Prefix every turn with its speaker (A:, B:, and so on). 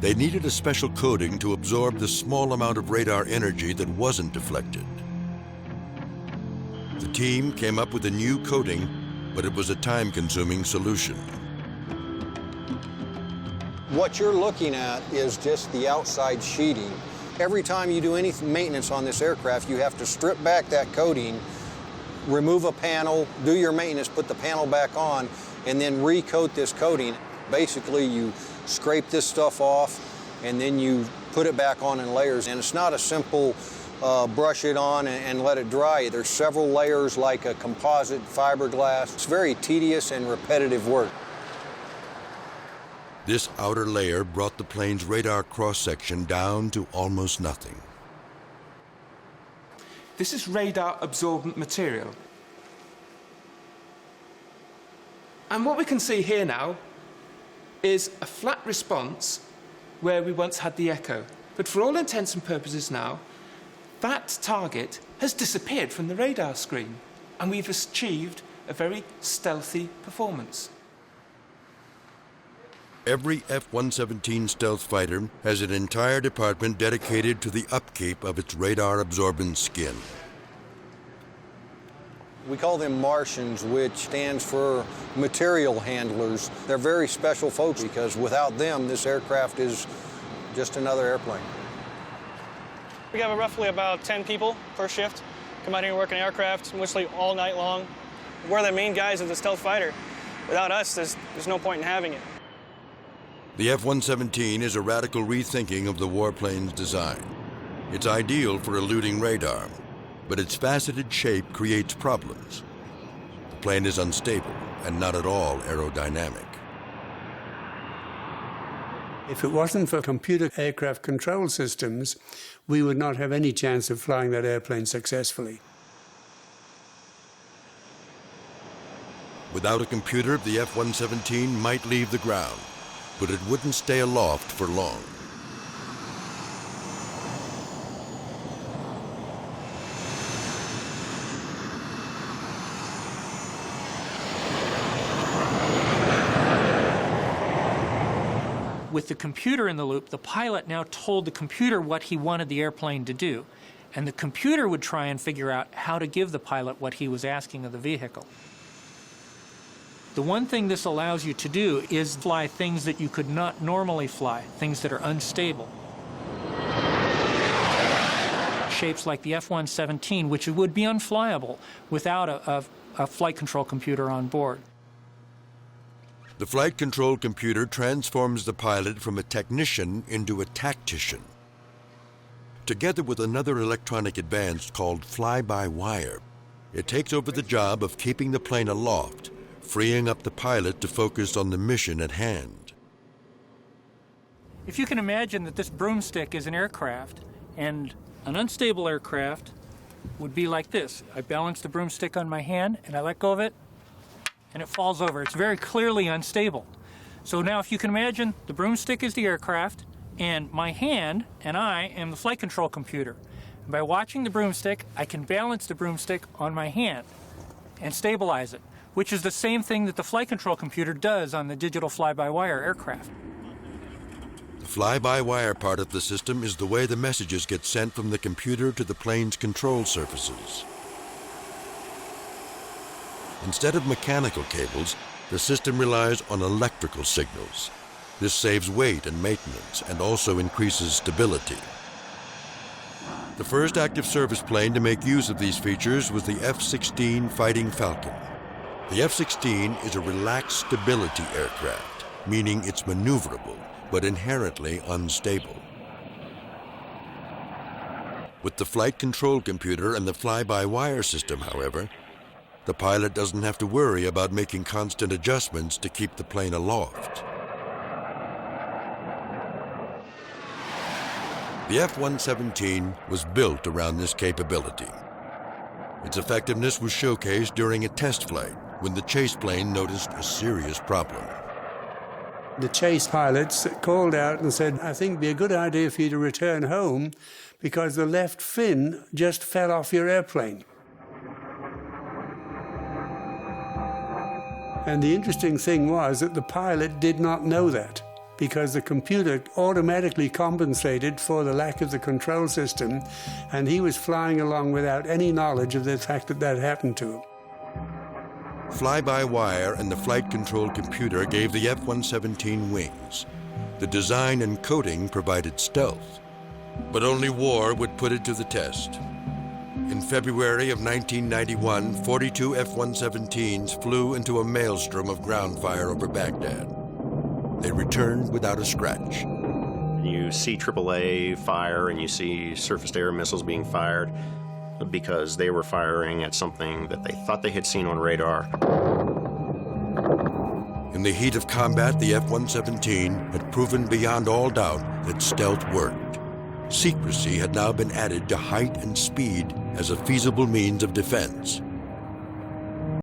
A: They needed a special coating to absorb the small amount of radar energy that wasn't deflected. The team came up with a new coating, but it was a time-consuming solution.
B: What you're looking at is just the outside sheeting. Every time you do any maintenance on this aircraft, you have to strip back that coating, remove a panel, do your maintenance, put the panel back on, and then recoat this coating. Basically, you scrape this stuff off, and then you put it back on in layers. And it's not a simple brush it on and let it dry. There's several layers like a composite fiberglass. It's very tedious and repetitive work.
A: This outer layer brought the plane's radar cross-section down to almost nothing.
C: This is radar absorbent material. And what we can see here now is a flat response where we once had the echo. But for all intents and purposes now, that target has disappeared from the radar screen, and we've achieved a very stealthy performance.
A: Every F-117 stealth fighter has an entire department dedicated to the upkeep of its radar-absorbent skin.
B: We call them Martians, which stands for material handlers. They're very special folks because without them, this aircraft is just another airplane.
D: We have roughly about 10 people per shift come out here and work on aircraft, mostly all night long. We're the main guys of the stealth fighter. Without us, there's no point in having it.
A: The F-117 is a radical rethinking of the warplane's design. It's ideal for eluding radar, but its faceted shape creates problems. The plane is unstable and not at all aerodynamic.
E: If it wasn't for computer aircraft control systems, we would not have any chance of flying that airplane successfully.
A: Without a computer, the F-117 might leave the ground, but it wouldn't stay aloft for long.
F: With the computer in the loop, the pilot now told the computer what he wanted the airplane to do, and the computer would try and figure out how to give the pilot what he was asking of the vehicle. The one thing this allows you to do is fly things that you could not normally fly, things that are unstable. Shapes like the F-117, which would be unflyable without a flight control computer on board.
A: The flight control computer transforms the pilot from a technician into a tactician. Together with another electronic advance called fly-by-wire, it takes over the job of keeping the plane aloft, freeing up the pilot to focus on the mission at hand.
F: If you can imagine that this broomstick is an aircraft, and an unstable aircraft would be like this. I balance the broomstick on my hand, and I let go of it, and it falls over. It's very clearly unstable. So now if you can imagine, the broomstick is the aircraft, and my hand and I am the flight control computer. And by watching the broomstick, I can balance the broomstick on my hand and stabilize it, which is the same thing that the flight control computer does on the digital fly-by-wire aircraft.
A: The fly-by-wire part of the system is the way the messages get sent from the computer to the plane's control surfaces. Instead of mechanical cables, the system relies on electrical signals. This saves weight and maintenance and also increases stability. The first active service plane to make use of these features was the F-16 Fighting Falcon. The F-16 is a relaxed stability aircraft, meaning it's maneuverable but inherently unstable. With the flight control computer and the fly-by-wire system, however, the pilot doesn't have to worry about making constant adjustments to keep the plane aloft. The F-117 was built around this capability. Its effectiveness was showcased during a test flight when the chase plane noticed a serious problem.
E: The chase pilots called out and said, "I think it'd be a good idea for you to return home because the left fin just fell off your airplane." And the interesting thing was that the pilot did not know that. because the computer automatically compensated for the lack of the control system, and he was flying along without any knowledge of the fact that that happened to him.
A: Fly-by-wire and the flight control computer gave the F-117 wings. The design and coating provided stealth, but only war would put it to the test. In February of 1991, 42 F-117s flew into a maelstrom of ground fire over Baghdad. They returned without a scratch.
G: You see AAA fire and you see surface-to-air missiles being fired because they were firing at something that they thought they had seen on radar.
A: In the heat of combat, the F-117 had proven beyond all doubt that stealth worked. Secrecy had now been added to height and speed as a feasible means of defense.